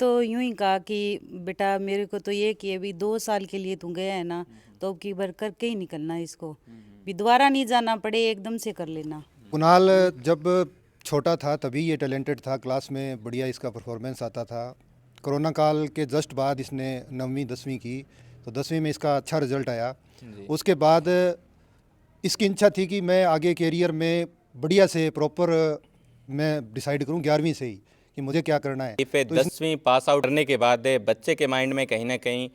तो यूं ही कहा कि बेटा मेरे को तो ये कि अभी 2 साल के लिए तू गया है ना, तो अब की बार करके ही निकलना इसको, भी दोबारा नहीं जाना पड़े, एकदम से कर लेना। कुणाल जब छोटा था तभी ये टैलेंटेड था, क्लास में बढ़िया इसका परफॉर्मेंस आता था। कोरोना काल के जस्ट बाद इसने 9वीं 10वीं की, तो 10वीं में इसका अच्छा रिजल्ट आया। जी। उसके बाद इसकी इच्छा थी कि मैं आगे कैरियर में बढ़िया से प्रॉपर मैं डिसाइड करूं 11वीं से ही कि मुझे क्या करना है। पे तो इस 10वीं पास आउट करने के बाद बच्चे के माइंड में कहीं ना कहीं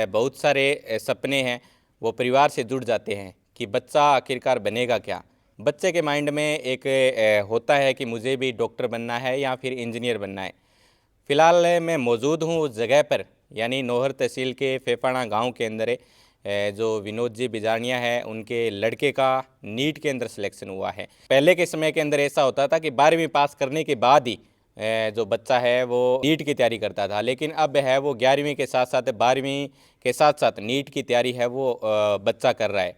बहुत सारे सपने हैं, वो परिवार से जुड़ जाते हैं कि बच्चा आखिरकार बनेगा क्या। बच्चे के माइंड में एक होता है कि मुझे भी डॉक्टर बनना है या फिर इंजीनियर बनना है। फ़िलहाल मैं मौजूद हूँ उस जगह पर, यानी नौहर तहसील के फेफाना गांव के अंदर जो विनोद जी बिजानिया है, उनके लड़के का नीट के अंदर सिलेक्शन हुआ है। पहले के समय के अंदर ऐसा होता था कि 12वीं पास करने के बाद ही जो बच्चा है वो नीट की तैयारी करता था, लेकिन अब है वो 11वीं के साथ साथ 12वीं के साथ साथ नीट की तैयारी है वो बच्चा कर रहा है।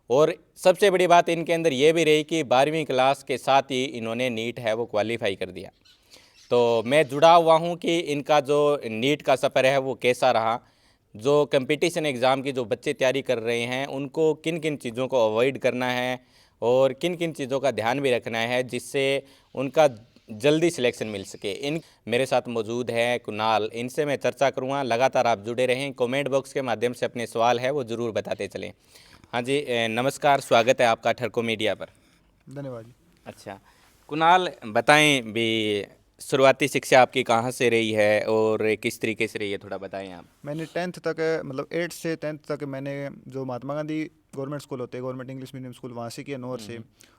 और सबसे बड़ी बात इनके अंदर ये भी रही कि 12वीं क्लास के साथ ही इन्होंने नीट है वो क्वालिफाई कर दिया। तो मैं जुड़ा हुआ हूँ कि इनका जो नीट का सफ़र है वो कैसा रहा, जो कंपटीशन एग्ज़ाम की जो बच्चे तैयारी कर रहे हैं उनको किन किन चीज़ों को अवॉइड करना है और किन किन चीज़ों का ध्यान भी रखना है जिससे उनका जल्दी सिलेक्शन मिल सके। इन मेरे साथ मौजूद है कुणाल, इनसे मैं चर्चा करूँगा। लगातार आप जुड़े रहें, कमेंट बॉक्स के माध्यम से अपने सवाल है वो ज़रूर बताते चलें। हाँ जी, नमस्कार, स्वागत है आपका ठरको मीडिया पर। धन्यवाद जी। अच्छा, कुणाल बताएं भी, शुरुआती शिक्षा आपकी कहाँ से रही है और किस तरीके से रही है, थोड़ा बताएं आप। मैंने 10th तक मतलब 8 से 10th तक मैंने जो महात्मा गांधी गवर्नमेंट स्कूल होते हैं, गवर्नमेंट इंग्लिश मीडियम स्कूल, वहाँ से किया, नौर से।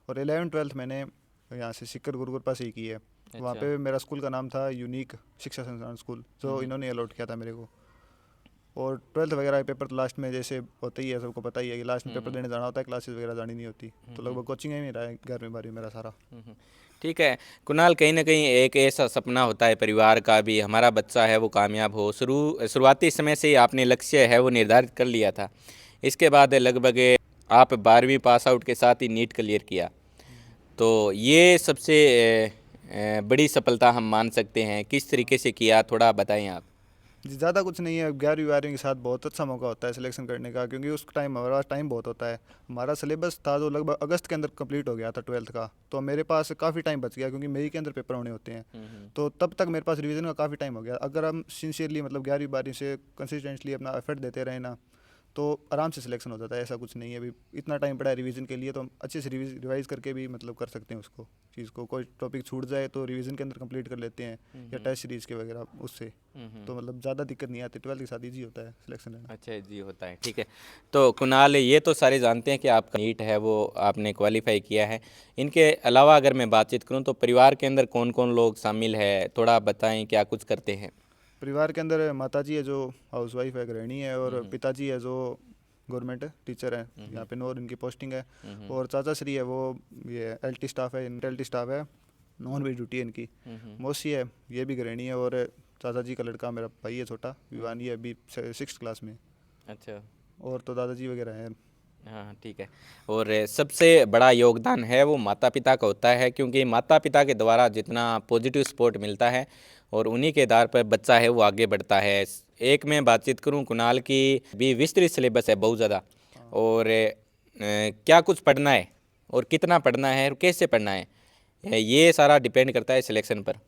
और 11th 12th मैंने यहाँ से सिक्कर गुरुकुल से ही की है। वहाँ अच्छा। पे मेरा स्कूल का नाम था यूनिक शिक्षा संस्थान स्कूल, जो इन्होंने अलॉट किया था मेरे को। और 12th वगैरह के पेपर लास्ट में जैसे होते ही है, सबको पता ही है कि लास्ट में पेपर देने जाना होता है, क्लासेस वगैरह जानी नहीं होती। तो लगभग कोचिंग में ही रहा है 11वीं 12वीं मेरा सारा। ठीक है कुणाल, कहीं ना कहीं एक ऐसा सपना होता है परिवार का भी, हमारा बच्चा है वो कामयाब हो। शुरुआती समय से ही आपने लक्ष्य है वो निर्धारित कर लिया था। इसके बाद लगभग आप 12वीं पास आउट के साथ ही नीट क्लियर किया, तो ये सबसे बड़ी सफलता हम मान सकते हैं। किस तरीके से किया, थोड़ा बताएं आप। जी, ज़्यादा कुछ नहीं है। 11वीं 12वीं के साथ बहुत अच्छा मौका होता है सिलेक्शन करने का, क्योंकि उस टाइम हमारे पास टाइम बहुत होता है। हमारा सिलेबस था जो लगभग अगस्त के अंदर कंप्लीट हो गया था 12th का, तो मेरे पास काफ़ी टाइम बच गया, क्योंकि मई के अंदर पेपर होने होते हैं। तो तब तक मेरे पास रिवीजन का काफ़ी टाइम हो गया। अगर हम सिंसियरली मतलब 11वीं 12वीं से कंसिस्टेंटली अपना एफर्ट देते रहे ना, तो आराम से सिलेक्शन हो जाता है। ऐसा कुछ नहीं है, अभी इतना टाइम पड़ा है रिवीजन के लिए, तो हम अच्छे से रिवाइज करके भी मतलब कर सकते हैं उसको, चीज़ को। कोई टॉपिक छूट जाए तो रिवीजन के अंदर कंप्लीट कर लेते हैं, या टेस्ट सीरीज के वगैरह उससे। तो मतलब ज़्यादा दिक्कत नहीं आती, 12th के साथ ईजी होता है सिलेक्शन लेना। अच्छा जी, होता है, ठीक है। तो कुणाल, ये तो सारे जानते हैं कि आपका नीट है वो आपने क्वालिफाई किया है। इनके अलावा अगर मैं बातचीत करूं तो परिवार के अंदर कौन कौन लोग शामिल है, थोड़ा बताएं क्या कुछ करते हैं। परिवार के अंदर माताजी है जो हाउस वाइफ है, गृहिणी है, और पिताजी है जो गवर्नमेंट टीचर है, यहाँ पे नौर इनकी पोस्टिंग है। और चाचा श्री है वो ये एल स्टाफ है, एल स्टाफ है, नॉन वेज ड्यूटी है इनकी। मौसी है, ये भी गृहिणी है। और चाचा जी का लड़का मेरा भाई है छोटा, विवान, ये अभी 6th क्लास में। अच्छा। और तो दादाजी वगैरह हैं। हाँ ठीक है। और सबसे बड़ा योगदान है वो माता पिता का होता है, क्योंकि माता पिता के द्वारा जितना पॉजिटिव सपोर्ट मिलता है और उन्हीं के आधार पर बच्चा है वो आगे बढ़ता है। एक मैं बातचीत करूं कुणाल की, भी विस्तृत सिलेबस है बहुत ज़्यादा, और क्या कुछ पढ़ना है और कितना पढ़ना है और कैसे पढ़ना है, ये सारा डिपेंड करता है सिलेक्शन पर।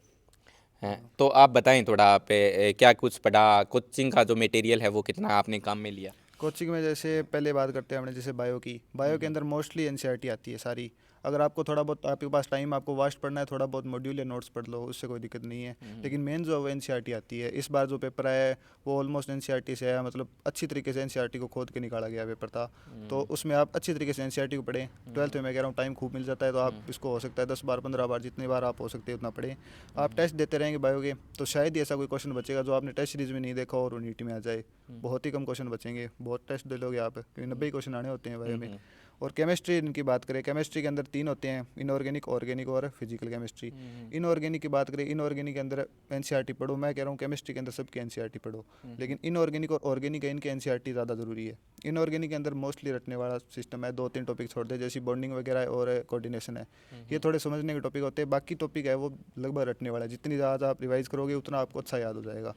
हैं, तो आप बताएं थोड़ा, आप क्या कुछ पढ़ा, कोचिंग का जो मटेरियल है वो कितना आपने काम में लिया। कोचिंग में जैसे पहले बात करते हैं हमने, जैसे बायो की, बायो के अंदर मोस्टली एनसीईआरटी आती है सारी। अगर आपको थोड़ा बहुत आपके पास टाइम, आपको वास्ट पढ़ना है, थोड़ा बहुत मॉड्यूल या नोट्स पढ़ लो, उससे कोई दिक्कत नहीं है। लेकिन मेन जो है वो एनसीईआरटी आती है। इस बार जो पेपर आया है वो ऑलमोस्ट एनसीईआरटी से आया, मतलब अच्छी तरीके से एनसीईआरटी को खोद के निकाला गया पेपर था। तो उसमें आप अच्छी तरीके से एनसीईआरटी को पढ़ें। 12th में मैं कह रहा हूँ टाइम खूब मिल जाता है, तो आप इसको हो सकता है 10 बार 15 बार, जितनी बार आप हो सकते हैं उतना पढ़ें। आप टेस्ट देते रहेंगे बायो के, तो शायद ही ऐसा कोई क्वेश्चन बचेगा जो आपने टेस्ट सीरीज में नहीं देखा और वो नीट में आ जाए। बहुत ही कम क्वेश्चन बचेंगे। बहुत टेस्ट दे लोगे आप, क्योंकि 90 क्वेश्चन आने होते हैं बायो में। और केमिस्ट्री इनकी बात करें, केमिस्ट्री के अंदर 3 होते हैं, इनऑर्गेनिक, ऑर्गेनिक और फिजिकल केमिस्ट्री। इनऑर्गेनिक की बात करें, इनऑर्गेनिक के अंदर एनसीईआरटी पढ़ो, मैं कह रहा हूँ केमिस्ट्री के अंदर सबकी एनसीईआरटी पढ़ो, लेकिन इनऑर्गेनिक और ऑर्गेनिक है इनके एनसीईआरटी ज़्यादा ज़रूरी है। इनऑर्गेनिक के अंदर मोस्टली रटने वाला सिस्टम है, 2-3 टॉपिक छोड़ दे, जैसे बॉन्डिंग वगैरह और कोऑर्डिनेशन है, ये थोड़े समझने के टॉपिक होते हैं, बाकी टॉपिक है वो लगभग रटने वाला है, जितनी ज़्यादा आप रिवाइज करोगे उतना आपको अच्छा याद हो जाएगा।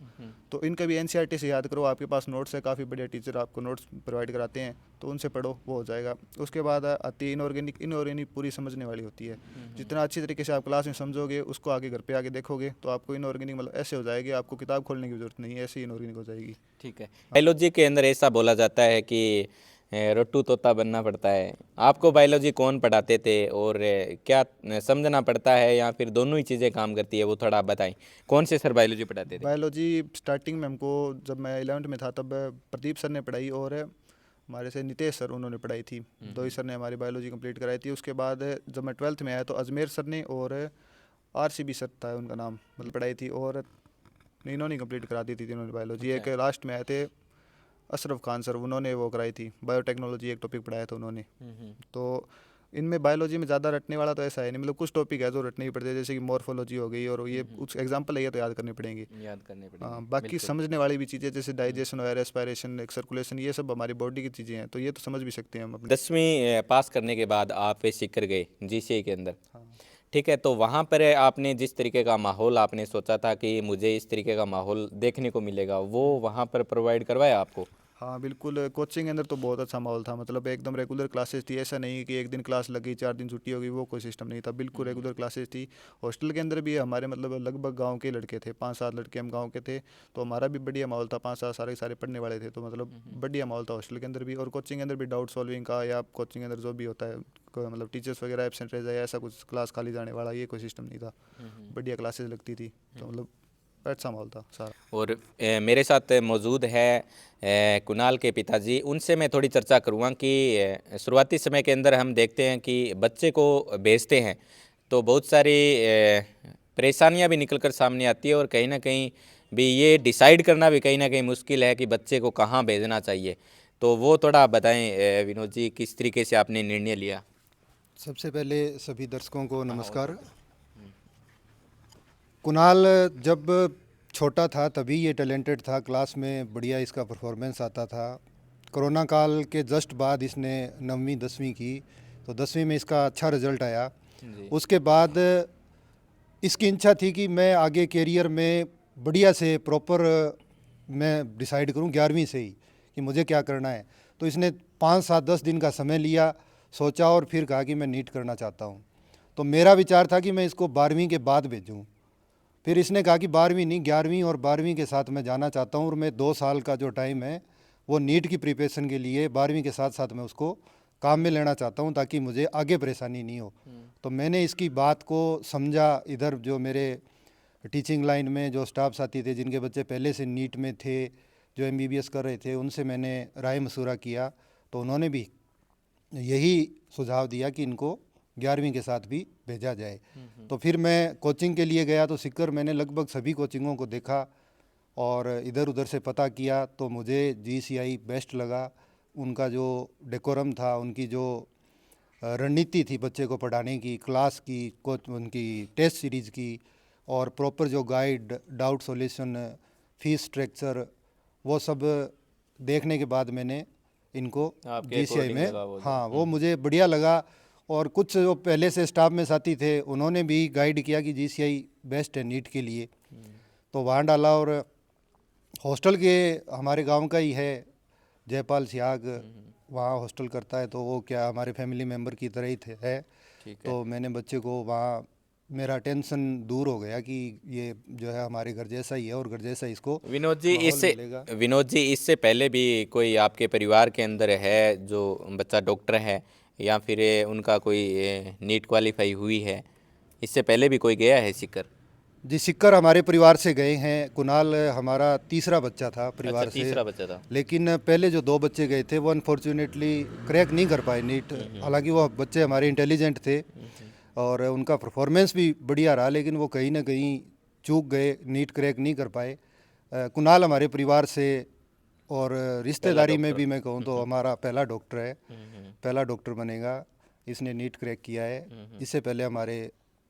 तो इनका भी एनसीईआरटी से याद करो, आपके पास नोट्स है, काफ़ी बढ़िया टीचर आपको नोट्स प्रोवाइड कराते हैं, तो उनसे पढ़ो, वो हो जाएगा। उसके बाद आती है इनऑर्गेनिक। इनऑर्गेनिक पूरी समझने वाली होती है, जितना अच्छी तरीके से आप क्लास में समझोगे उसको आगे घर पे आके देखोगे तो आपको इनऑर्गेनिक मतलब ऐसे हो जाएगी, आपको किताब खोलने की जरूरत नहीं है, ऐसे इनऑर्गेनिक हो जाएगी। ठीक है। बायोलॉजी के अंदर ऐसा बोला जाता है कि रट्टू तोता बनना पड़ता है। आपको बायोलॉजी कौन पढ़ाते थे और क्या समझना पड़ता है या फिर दोनों ही चीज़ें काम करती है, वो थोड़ा आप बताएं। कौन से सर बायोलॉजी पढ़ाते थे? बायोलॉजी स्टार्टिंग में हमको, जब मैं 11th में था तब प्रदीप सर ने पढ़ाई और हमारे से नितेश सर उन्होंने पढ़ाई थी, 2 ही सर ने हमारी बायोलॉजी कंप्लीट कराई थी। उसके बाद जब मैं 12th में आया तो अजमेर सर ने और RCB सर था उनका नाम, मतलब पढ़ाई थी, और इन्होंने कंप्लीट करा दी थी इन्होंने बायोलॉजी। एक लास्ट में आए थे अशरफ खान सर, उन्होंने वो कराई थी बायोटेक्नोलॉजी, एक टॉपिक पढ़ाया था उन्होंने। तो इनमें बायोलॉजी में ज़्यादा रटने वाला तो ऐसा है नहीं, मतलब कुछ टॉपिक है जो रटने ही पड़ते हैं, जैसे कि मॉर्फोलॉजी हो गई, और ये कुछ एग्जांपल है, ये तो याद करने पड़ेंगे। याद करने हाँ, पड़ेंगे। बाकी समझने वाली भी चीज़ें जैसे डाइजेशन और रेस्पिरेशन, सर्कुलेशन, ये सब हमारी बॉडी की चीज़ें हैं, तो ये तो समझ भी सकते हैं हम अपने। 10वीं पास करने के बाद आप सीकर गए GCI के अंदर। हाँ। ठीक है, तो वहाँ पर आपने जिस तरीके का माहौल आपने सोचा था कि मुझे इस तरीके का माहौल देखने को मिलेगा, वो वहाँ पर प्रोवाइड करवाया आपको? हाँ बिल्कुल, कोचिंग के अंदर तो बहुत अच्छा माहौल था, मतलब एकदम रेगुलर क्लासेस थी, ऐसा नहीं कि एक दिन क्लास लगी 4 दिन छुट्टी हो गई, वो कोई सिस्टम नहीं था, बिल्कुल रेगुलर क्लासेस थी। हॉस्टल के अंदर भी हमारे मतलब लगभग गांव के लड़के थे, 5-7 लड़के हम गांव के थे, तो हमारा भी बढ़िया माहौल था, 5-7 सारे सारे पढ़ने वाले थे, तो मतलब बढ़िया माहौल था हॉस्टल के अंदर भी। और कोचिंग के अंदर भी डाउट सॉल्विंग का या कोचिंग के अंदर जो भी होता है, मतलब टीचर्स वगैरह एबसेंट रह जाए, ऐसा कुछ क्लास खाली जाने वाला ये कोई सिस्टम नहीं था, बढ़िया क्लासेस लगती थी, तो मतलब अच्छा माहौल था सारा। और मेरे साथ मौजूद है कुणाल के पिताजी। उनसे मैं थोड़ी चर्चा करूँगा कि शुरुआती समय के अंदर हम देखते हैं कि बच्चे को भेजते हैं तो बहुत सारी परेशानियां भी निकल कर सामने आती है, और कहीं ना कहीं भी ये डिसाइड करना भी कहीं ना कहीं मुश्किल है कि बच्चे को कहाँ भेजना चाहिए। तो वो थोड़ा आप बताएं विनोद जी, किस तरीके से आपने निर्णय लिया? सबसे पहले सभी दर्शकों को नमस्कार। कुणाल जब छोटा था तभी ये टैलेंटेड था, क्लास में बढ़िया इसका परफॉर्मेंस आता था। कोरोना काल के जस्ट बाद इसने 9वीं 10वीं की, तो 10वीं में इसका अच्छा रिजल्ट आया। उसके बाद इसकी इच्छा थी कि मैं आगे कैरियर में बढ़िया से प्रॉपर मैं डिसाइड करूं 11वीं से ही कि मुझे क्या करना है। तो इसने 5-7-10 दिन का समय लिया, सोचा और फिर कहा कि मैं नीट करना चाहता हूं। तो मेरा विचार था कि मैं इसको 12वीं के बाद भेजूं। फिर इसने कहा कि 12वीं नहीं, 11वीं और 12वीं के साथ मैं जाना चाहता हूं, और मैं 2 साल का जो टाइम है वो नीट की प्रिपरेशन के लिए 12वीं के साथ साथ मैं उसको काम में लेना चाहता हूं, ताकि मुझे आगे परेशानी नहीं हो। तो मैंने इसकी बात को समझा। इधर जो मेरे टीचिंग लाइन में जो स्टाफ साथी थे जिनके बच्चे पहले से नीट में थे, जो MBBS कर रहे थे, उनसे मैंने राय मशूरा किया, तो उन्होंने भी यही सुझाव दिया कि इनको 11वीं के साथ भी भेजा जाए। तो फिर मैं कोचिंग के लिए गया, तो सीकर मैंने लगभग सभी कोचिंगों को देखा और इधर उधर से पता किया, तो मुझे GCI बेस्ट लगा। उनका जो डेकोरम था, उनकी जो रणनीति थी बच्चे को पढ़ाने की, क्लास की, कोच उनकी टेस्ट सीरीज़ की, और प्रॉपर जो guide, doubt solution, fees structure, वो सब देखने के बाद मैंने इनको आपके GCI according में, लगा वो जो। हाँ, वो मुझे बढ़िया लगा। और कुछ जो पहले से स्टाफ में साथी थे उन्होंने भी गाइड किया कि GCI बेस्ट है नीट के लिए, तो वहाँ डाला। और हॉस्टल के हमारे गांव का ही है, जयपाल सियाग, वहाँ हॉस्टल करता है, तो वो क्या हमारे फैमिली मेम्बर की तरह ही है। तो मैंने बच्चे को वहाँ, मेरा टेंशन दूर हो गया कि ये जो है हमारे घर जैसा ही है और घर जैसा इसको विनोद जी माहौल इससे मिलेगा। विनोद जी इससे पहले भी कोई आपके परिवार के अंदर है जो बच्चा डॉक्टर है, या फिर उनका कोई नीट क्वालिफाई हुई है? इससे पहले भी कोई गया है सीकर? जी, सिक्कर हमारे परिवार से गए हैं। कुणाल हमारा तीसरा बच्चा था परिवार अच्छा, से, तीसरा बच्चा था। लेकिन पहले जो 2 बच्चे गए थे वो अनफॉर्चुनेटली क्रैक नहीं कर पाए नीट। हालांकि वो बच्चे हमारे इंटेलिजेंट थे और उनका परफॉर्मेंस भी बढ़िया रहा, लेकिन वो कहीं ना कहीं चूक गए, नीट क्रैक नहीं कर पाए। कुणाल हमारे परिवार से और रिश्तेदारी में भी मैं कहूँ तो हमारा पहला डॉक्टर है, पहला डॉक्टर बनेगा। इसने नीट क्रैक किया है। इससे पहले हमारे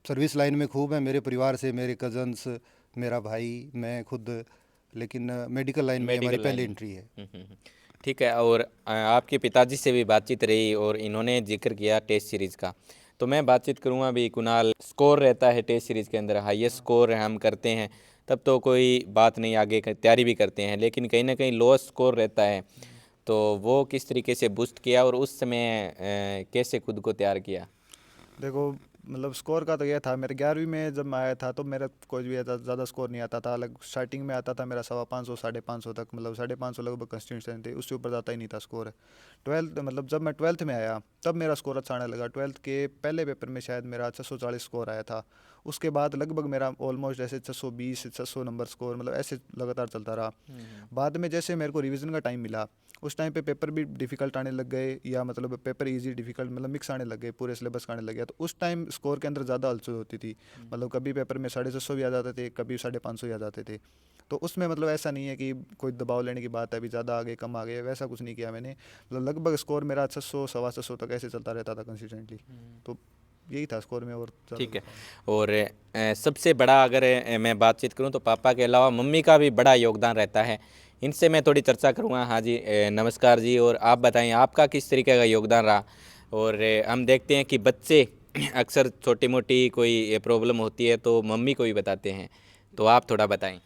सर्विस लाइन में खूब है, मेरे परिवार से, मेरे कजन्स, मेरा भाई, मैं खुद, लेकिन मेडिकल लाइन में हमारी पहली एंट्री है। ठीक है। और आपके पिताजी से भी बातचीत रही और इन्होंने जिक्र किया टेस्ट सीरीज़ का, तो मैं बातचीत करूँगा अभी। कुणाल, स्कोर रहता है टेस्ट सीरीज़ के अंदर, हाईएस्ट स्कोर हम करते हैं तब तो कोई बात नहीं, आगे तैयारी भी करते हैं, लेकिन कहीं ना कहीं लोएस्ट स्कोर रहता है, तो वो किस तरीके से बूस्ट किया और उस समय कैसे खुद को तैयार किया? देखो मतलब स्कोर का तो ये था, मेरे 11वीं में जब मैं आया था तो मेरा कोई भी ज़्यादा स्कोर नहीं आता था। अलग स्टार्टिंग में आता था मेरा 550 550 तक, मतलब 550 लगभग कंसिस्टेंट थे, उससे ऊपर जाता ही नहीं था स्कोर। 12 मतलब जब मैं 12th में आया तब मेरा स्कोर अच्छा आने लगा। 12th के पहले पेपर में शायद मेरा 640 स्कोर आया था। उसके बाद लगभग मेरा ऑलमोस्ट ऐसे 620 600 नंबर स्कोर, मतलब ऐसे लगातार चलता रहा। बाद में जैसे मेरे को रिवीजन का टाइम मिला, उस टाइम पे पेपर भी डिफ़िकल्ट आने लग गए, या मतलब पेपर इजी डिफ़िकल्ट मतलब मिक्स आने लग गए, पूरे सिलेबस का आने लग गया। तो उस टाइम स्कोर के अंदर ज़्यादा हलचल होती थी, मतलब कभी पेपर में 650 भी आ जाते थे, कभी 550 आ जाते थे। तो उसमें मतलब ऐसा नहीं है कि कोई दबाव लेने की बात है, अभी ज़्यादा आ गए कम आ गए, वैसा कुछ नहीं किया मैंने। मतलब लगभग स्कोर मेरा 600 650 तक ऐसे चलता रहता था कंसिस्टेंटली। तो यही था स्कोर में, और ठीक है। और सबसे बड़ा अगर मैं बातचीत करूं तो पापा के अलावा मम्मी का भी बड़ा योगदान रहता है, इनसे मैं थोड़ी चर्चा करूंगा। हाँ जी, नमस्कार जी। और आप बताएं आपका किस तरीके का योगदान रहा? और हम देखते हैं कि बच्चे अक्सर छोटी मोटी कोई प्रॉब्लम होती है तो मम्मी को भी बताते हैं, तो आप थोड़ा बताएं।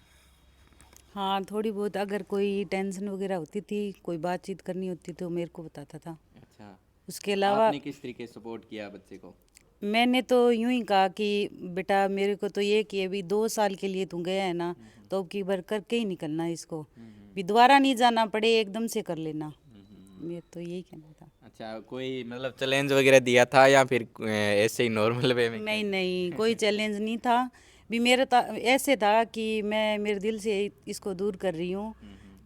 हाँ, थोड़ी बहुत अगर कोई टेंशन वगैरह होती थी, कोई बातचीत करनी होती तो मेरे को बताता था। अच्छा, उसके अलावा आपने किस तरीके सपोर्ट किया बच्चे को? मैंने तो यूं ही कहा कि बेटा मेरे को तो ये कि अभी 2 साल के लिए तू गया है ना, तो अब की बार करके ही निकलना है इसको, भी दोबारा नहीं जाना पड़े, एकदम से कर लेना। मेरा तो यही कहना था। अच्छा, कोई मतलब चैलेंज वगैरह दिया था या फिर ऐसे ही नॉर्मल वे में नहीं किया? नहीं, कोई चैलेंज नहीं था। भी मेरा ऐसे था कि मैं मेरे दिल से इसको दूर कर रही हूँ,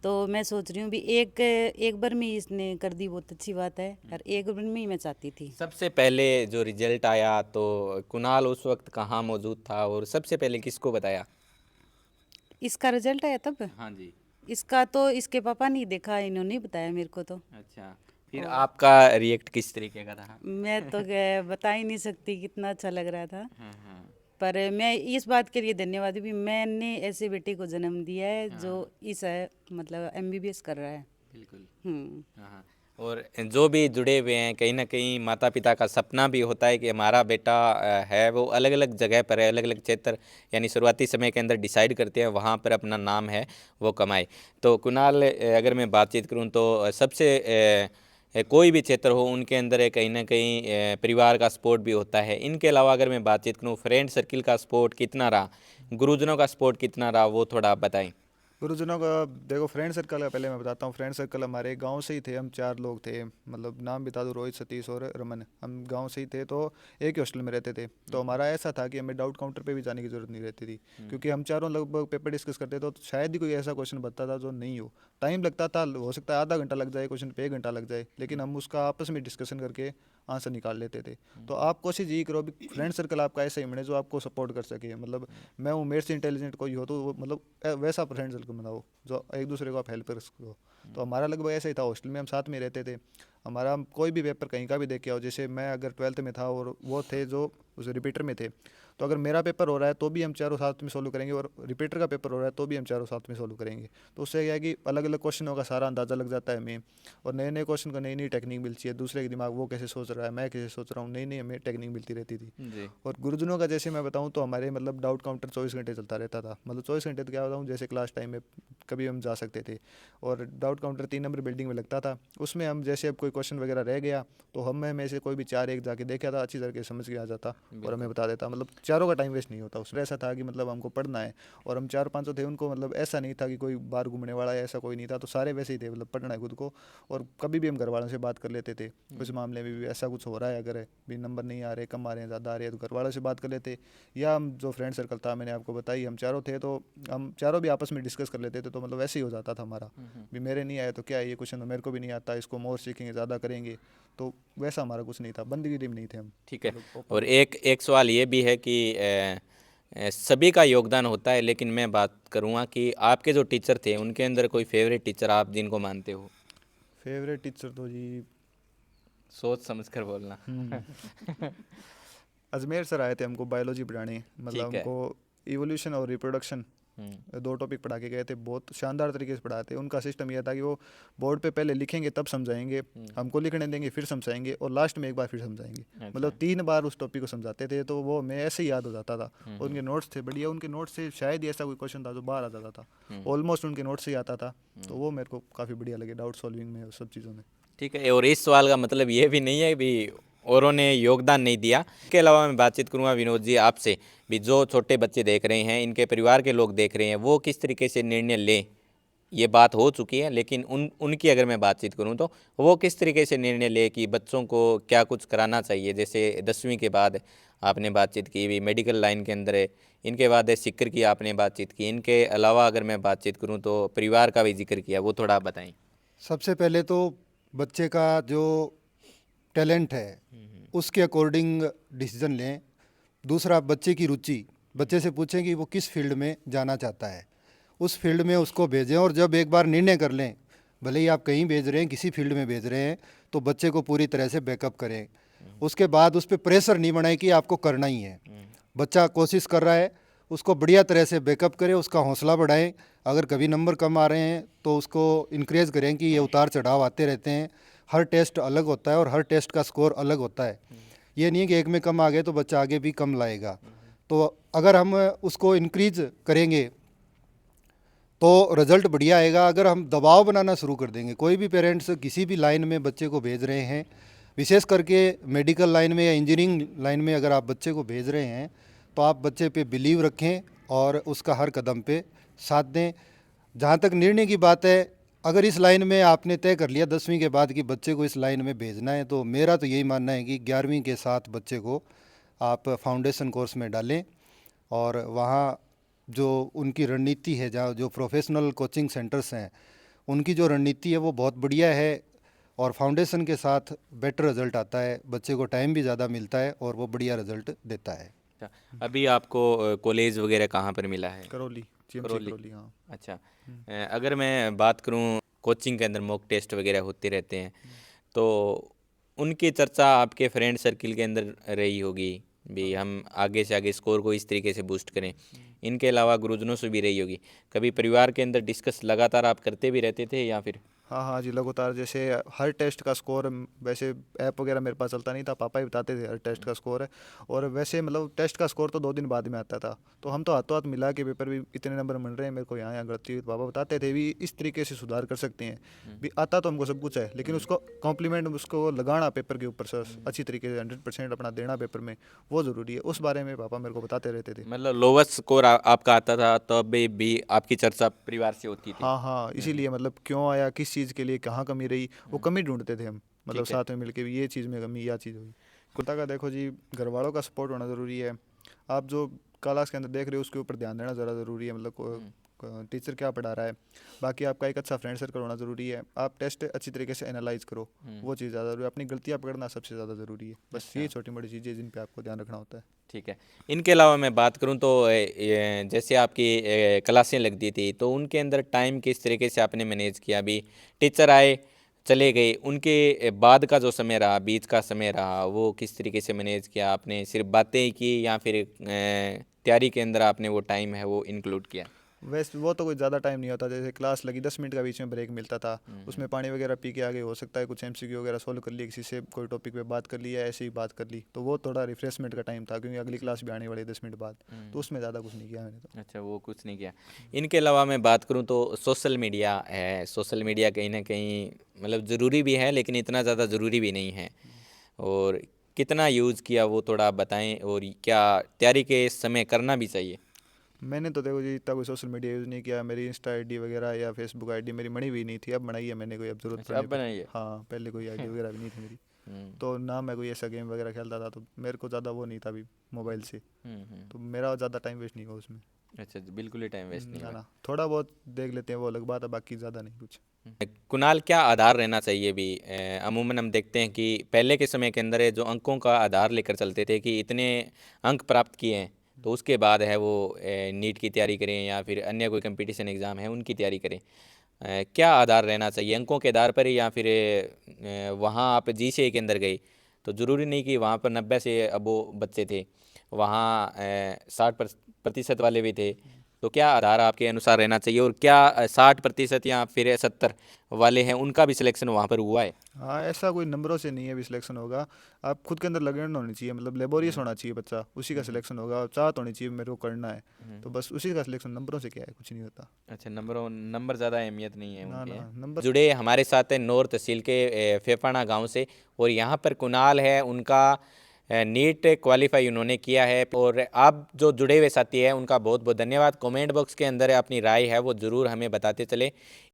तो मैं सोच रही हूँ भी एक एक बार में ही इसने कर दी, बहुत अच्छी बात है, और एक बार में ही मैं चाहती थी। सबसे पहले जो रिजल्ट आया तो कुणाल उस वक्त कहाँ मौजूद था और सबसे पहले किसको बताया? इसका रिजल्ट आया तब, हाँ जी। इसका तो इसके पापा नहीं देखा, इन्होंने ही बताया मेरे को तो। अच्छा, फिर और आपका रिएक्ट किस तरीके का रहा? मैं तो बता ही नहीं सकती कितना अच्छा लग रहा था। हाँ हाँ पर मैं इस बात के लिए धन्यवाद भी, मैंने ऐसे बेटे को जन्म दिया है जो हाँ, इस मतलब एमबीबीएस कर रहा है। बिल्कुल। हम्म। हाँ हाँ। और जो भी जुड़े हुए हैं, कहीं ना कहीं माता पिता का सपना भी होता है कि हमारा बेटा है वो अलग अलग जगह पर है, अलग अलग क्षेत्र, यानी शुरुआती समय के अंदर डिसाइड करते हैं वहाँ पर अपना नाम है वो कमाए। तो कुणाल, अगर मैं बातचीत करूँ तो सबसे कोई भी क्षेत्र हो उनके अंदर कहीं ना कहीं परिवार का सपोर्ट भी होता है। इनके अलावा अगर मैं बातचीत करूँ फ्रेंड सर्किल का सपोर्ट कितना रहा, गुरुजनों का सपोर्ट कितना रहा, वो थोड़ा आप बताएं। गुरुजनों का देखो, फ्रेंड सर्कल का पहले मैं बताता हूँ। फ्रेंड सर्कल हमारे गांव से ही थे, हम 4 लोग थे, मतलब नाम बता दूँ, रोहित, सतीश और रमन। हम गांव से ही थे, तो एक ही हॉस्टल में रहते थे। तो हमारा ऐसा था कि हमें डाउट काउंटर पे भी जाने की जरूरत नहीं रहती थी, क्योंकि हम चारों लगभग पेपर डिस्कस करते थे। तो शायद ही कोई ऐसा क्वेश्चन बनता था जो नहीं हो, टाइम लगता था, हो सकता है आधा घंटा लग जाए क्वेश्चन पे, 1 घंटा लग जाए, लेकिन हम उसका आपस में डिस्कशन करके आंसर निकाल लेते थे। तो आप कोशिश यही करो भी फ्रेंड सर्कल आपका ऐसा ही बने जो आपको सपोर्ट कर सके। मतलब मैं हूँ, मेरे से इंटेलिजेंट कोई हो तो मतलब वैसा फ्रेंड सर्कल बनाओ जो एक दूसरे को आप हेल्प कर सको। तो हमारा लगभग ऐसा ही था, हॉस्टल में हम साथ में रहते थे। हमारा कोई भी पेपर कहीं का भी देख के आओ, जैसे मैं अगर 12th में था और वो थे जो उस रिपीटर में थे, तो अगर मेरा पेपर हो रहा है तो भी हम चारों साथ में सोल्व करेंगे, और रिपीटर का पेपर हो रहा है तो भी हम चारों साथ में सोल्व करेंगे। तो उससे क्या है कि अलग अलग क्वेश्चनों का सारा अंदाज़ा लग जाता है हमें, और नए नए क्वेश्चन को नई नई टेक्निक मिलती है। दूसरे के दिमाग वो कैसे सोच रहा है, मैं कैसे सोच रहा हूँ, नई नई हमें टेक्निक मिलती रहती थी। जी। और गुरुजनों का जैसे मैं बताऊं तो हमारे मतलब डाउट काउंटर 24 घंटे चलता रहता था। मतलब 24 घंटे तो क्या बताऊं, जैसे क्लास टाइम में कभी हम जा सकते थे। और डाउट काउंटर 3 नंबर बिल्डिंग में लगता था। उसमें हम जैसे अब कोई क्वेश्चन वगैरह रह गया तो हम में से कोई भी 4 एक जाके देखा था, अच्छी तरह से समझ के आ जाता और हमें बता देता। मतलब चारों का टाइम वेस्ट नहीं होता। उसमें ऐसा था कि मतलब हमको पढ़ना है, और हम 4 5 थे, उनको मतलब ऐसा नहीं था कि कोई बाहर घूमने वाला है, ऐसा कोई नहीं था। तो सारे वैसे ही थे, मतलब पढ़ना है खुद को। और कभी भी हम घर वालों से बात कर लेते थे, कुछ मामले में भी ऐसा कुछ हो रहा है, अगर भी नंबर नहीं आ रहे, कम आ रहे हैं, ज़्यादा आ रहे हैं, तो घर वालों से बात कर लेते। या हम जो फ्रेंड सर्कल था, मैंने आपको बताई, हम चारों थे, तो हम चारों भी आपस में डिस्कस कर लेते थे। तो मतलब ऐसे ही हो जाता था हमारा भी, मेरे नहीं आए तो क्या है, ये क्वेश्चन तो मेरे को भी नहीं आता, इसको मोर सीखेंगे, ज़्यादा करेंगे। तो वैसा हमारा कुछ नहीं था, बंदगी में नहीं थे हम। ठीक है। मतलब और open। एक एक सवाल ये भी है कि सभी का योगदान होता है, लेकिन मैं बात करूँगा कि आपके जो टीचर थे उनके अंदर कोई फेवरेट टीचर आप जिनको मानते हो? फेवरेट टीचर तो जी सोच समझ कर बोलना। अजमेर सर आए थे हमको बायोलॉजी पढ़ाने, मतलब ठीक है। हमको इवोल्यूशन और रिप्रोडक्शन हम्म, 2 टॉपिक पढ़ा के गए थे। बहुत शानदार तरीके से पढ़ाते। उनका सिस्टम यह था कि वो बोर्ड पे पहले लिखेंगे तब समझाएंगे, हमको लिखने देंगे फिर समझाएंगे और लास्ट में एक बार फिर समझाएंगे। मतलब 3 बार उस टॉपिक को समझाते थे, तो वो मैं ऐसे ही याद हो जाता था। और उनके नोट्स थे बढ़िया, उनके नोट्स से शायद ही ऐसा कोई क्वेश्चन था जो बाहर आ जाता था, ऑलमोस्ट उनके नोट्स से ही आता था। तो वो मेरे को काफ़ी बढ़िया लगे डाउट सॉल्विंग में और सब चीज़ों में। ठीक है। और इस सवाल का मतलब ये भी नहीं है भी औरों ने योगदान नहीं दिया। इसके अलावा मैं बातचीत करूँगा विनोद जी आपसे भी, जो छोटे बच्चे देख रहे हैं, इनके परिवार के लोग देख रहे हैं, वो किस तरीके से निर्णय लें। ये बात हो चुकी है, लेकिन उनकी अगर मैं बातचीत करूं तो वो किस तरीके से निर्णय ले कि बच्चों को क्या कुछ कराना चाहिए। जैसे 10वीं के बाद आपने बातचीत की भी, मेडिकल लाइन के अंदर है, इनके बाद है सिक्कर की आपने बातचीत की, इनके अलावा अगर मैं बातचीत करूं तो परिवार का भी जिक्र किया, वो थोड़ा आप बताएं। सबसे पहले तो बच्चे का जो टैलेंट है उसके अकॉर्डिंग डिसीजन लें। दूसरा, बच्चे की रुचि, बच्चे से पूछें कि वो किस फील्ड में जाना चाहता है, उस फील्ड में उसको भेजें। और जब एक बार निर्णय कर लें, भले ही आप कहीं भेज रहे हैं, किसी फील्ड में भेज रहे हैं, तो बच्चे को पूरी तरह से बैकअप करें। उसके बाद उस पर प्रेशर नहीं बनाए कि आपको करना ही है। बच्चा कोशिश कर रहा है, उसको बढ़िया तरह से बैकअप करें, उसका हौसला बढ़ाएं। अगर कभी नंबर कम आ रहे हैं तो उसको इनक्रेज करें कि ये उतार चढ़ाव आते रहते हैं, हर टेस्ट अलग होता है और हर टेस्ट का स्कोर अलग होता है। ये नहीं है कि एक में कम आ गए तो बच्चा आगे भी कम लाएगा। तो अगर हम उसको इनक्रीज करेंगे तो रिजल्ट बढ़िया आएगा। अगर हम दबाव बनाना शुरू कर देंगे, कोई भी पेरेंट्स किसी भी लाइन में बच्चे को भेज रहे हैं, विशेष करके मेडिकल लाइन में या इंजीनियरिंग लाइन में अगर आप बच्चे को भेज रहे हैं, तो आप बच्चे पे बिलीव रखें और उसका हर कदम पे साथ दें। जहाँ तक निर्णय की बात है, अगर इस लाइन में आपने तय कर लिया 10वीं के बाद कि बच्चे को इस लाइन में भेजना है, तो मेरा तो यही मानना है कि 11वीं के साथ बच्चे को आप फाउंडेशन कोर्स में डालें और वहाँ जो उनकी रणनीति है, जहाँ जो प्रोफेशनल कोचिंग सेंटर्स हैं, उनकी जो रणनीति है वो बहुत बढ़िया है और फाउंडेशन के साथ बेटर रिजल्ट आता है। बच्चे को टाइम भी ज़्यादा मिलता है और वो बढ़िया रिजल्ट देता है। अच्छा, अभी आपको कॉलेज वगैरह कहाँ पर मिला है? करौली, जीएमसी करौली। करौली, हाँ। अच्छा, अगर मैं बात करूं, कोचिंग के अंदर मॉक टेस्ट वगैरह होते रहते हैं, तो उनकी चर्चा आपके फ्रेंड सर्किल के अंदर रही होगी भी, हम आगे से आगे स्कोर को इस तरीके से बूस्ट करें। इनके अलावा गुरुजनों से भी रही होगी। कभी परिवार के अंदर डिस्कस लगातार आप करते भी रहते थे या फिर? हाँ हाँ जी, लगातार। जैसे हर टेस्ट का स्कोर, वैसे ऐप वगैरह मेरे पास चलता नहीं था, पापा ही बताते थे हर टेस्ट का स्कोर है। और वैसे मतलब टेस्ट का स्कोर तो 2 दिन बाद में आता था, तो हम तो हाथों हाथ मिला के पेपर भी इतने नंबर मिल रहे हैं मेरे को, यहाँ यहाँ गलती हुई, तो पापा बताते थे भी इस तरीके से सुधार कर सकते हैं। भी आता तो हमको सब कुछ है, लेकिन उसको कॉम्प्लीमेंट उसको लगाना पेपर के ऊपर सर अच्छी तरीके से 100% अपना देना पेपर में, वो ज़रूरी है। उस बारे में पापा मेरे को बताते रहते थे। मतलब लोवेस्ट स्कोर आपका आता था तब भी आपकी चर्चा परिवार से होती थी? हाँ हाँ, इसीलिए मतलब क्यों आया, किस चीज़ के लिए, कहाँ कमी रही, वो कमी ढूंढते थे हम, मतलब ठीक है। साथ में मिलके भी ये चीज़ में कमी, या चीज़ हुई। कुत्ता का देखो जी, घर वालों का सपोर्ट होना ज़रूरी है। आप जो क्लास के अंदर देख रहे हो उसके ऊपर ध्यान देना ज़रा ज़रूरी है, मतलब टीचर क्या पढ़ा रहा है। बाकी आपका एक अच्छा फ्रेंड सर्कल होना ज़रूरी है। आप टेस्ट अच्छी तरीके से एनालाइज करो, वो चीज़ ज़्यादा ज़रूरी है। अपनी गलतियाँ पकड़ना सबसे ज़्यादा ज़रूरी है। बस ये छोटी मोटी चीज़ें जिन पे आपको ध्यान रखना होता है। ठीक है। इनके अलावा मैं बात करूं तो जैसे आपकी क्लासें लगती थी, तो उनके अंदर टाइम किस तरीके से आपने मैनेज किया? अभी टीचर आए चले गए, उनके बाद का जो समय रहा, बीच का समय रहा, वो किस तरीके से मैनेज किया आपने? सिर्फ बातें ही की या फिर तैयारी के अंदर आपने वो टाइम है वो इंक्लूड किया? वैसे वो तो कोई ज़्यादा टाइम नहीं होता। जैसे क्लास लगी 10 मिनट का बीच में ब्रेक मिलता था, उसमें पानी वगैरह पी के आगे हो सकता है कुछ एमसीक्यू वगैरह सोल्व कर लिया, किसी से कोई टॉपिक पे बात कर लिया, ऐसे ही बात कर ली। तो वो थोड़ा रिफ्रेशमेंट का टाइम था, क्योंकि अगली क्लास भी आने वाली है 10 मिनट बाद, तो उसमें ज़्यादा कुछ नहीं किया मैंने तो। अच्छा, वो कुछ नहीं किया। इनके अलावा मैं बात करूं तो सोशल मीडिया है। सोशल मीडिया कहीं ना कहीं मतलब ज़रूरी भी है, लेकिन इतना ज़्यादा ज़रूरी भी नहीं है। और कितना यूज़ किया वो थोड़ा आप बताएं, और क्या तैयारी के समय करना भी चाहिए? मैंने तो देखो जी इतना कोई सोशल मीडिया यूज़ नहीं किया। मेरी इंस्टा आईडी वगैरह या फेसबुक आईडी मेरी बनी हुई नहीं थी, अब बनाई है मैंने, कोई अब ज़रूरत अच्छा, पड़ने अब पर। बनाइए। हाँ, पहले कोई आईडी वगैरह भी नहीं थी मेरी, तो ना मैं कोई ऐसा गेम वगैरह खेलता था, तो मेरे को ज़्यादा वो नहीं था अभी मोबाइल से, तो मेरा ज़्यादा टाइम वेस्ट नहीं हुआ उसमें। अच्छा, बिल्कुल ही टाइम वेस्ट नहीं ना हुआ। ना, थोड़ा बहुत देख लेते हैं वो अलग बात है, बाकी ज़्यादा नहीं कुछ। कुणाल, क्या आधार रहना चाहिए भी? अमूमन हम देखते हैं कि पहले के समय के अंदर ये जो अंकों का आधार लेकर चलते थे कि इतने अंक प्राप्त किए हैं तो उसके बाद है वो नीट की तैयारी करें या फिर अन्य कोई कंपटीशन एग्ज़ाम है उनकी तैयारी करें, क्या आधार रहना चाहिए, अंकों के आधार पर ही, या फिर वहाँ आप GCI के अंदर गए तो ज़रूरी नहीं कि वहाँ पर 90 से अबो बच्चे थे, वहाँ 60% वाले भी थे, तो क्या आधार आपके अनुसार रहना चाहिए, और क्या 60% या फिर 70 वाले हैं उनका भी सिलेक्शन वहाँ पर हुआ है? हाँ, ऐसा कोई नंबरों से नहीं है भी सिलेक्शन होगा। आप खुद के अंदर लगन होनी चाहिए, मतलब लेबोरियस होना चाहिए बच्चा, उसी का सिलेक्शन होगा। और चाहत होनी चाहिए मेरे को करना है, तो बस उसी का सिलेक्शन, नंबरों से क्या है, कुछ नहीं होता। अच्छा, नंबर ज़्यादा अहमियत नहीं है ना उनके, ना, हैं? नंबर। जुड़े हमारे साथ है नौर तहसील के फेफाना गांव से, और यहाँ पर कुणाल है, उनका नीट क्वालिफाई उन्होंने किया है। और आप जो जुड़े हुए साथी हैं उनका बहुत बहुत धन्यवाद। कमेंट बॉक्स के अंदर अपनी राय है वो ज़रूर हमें बताते चले।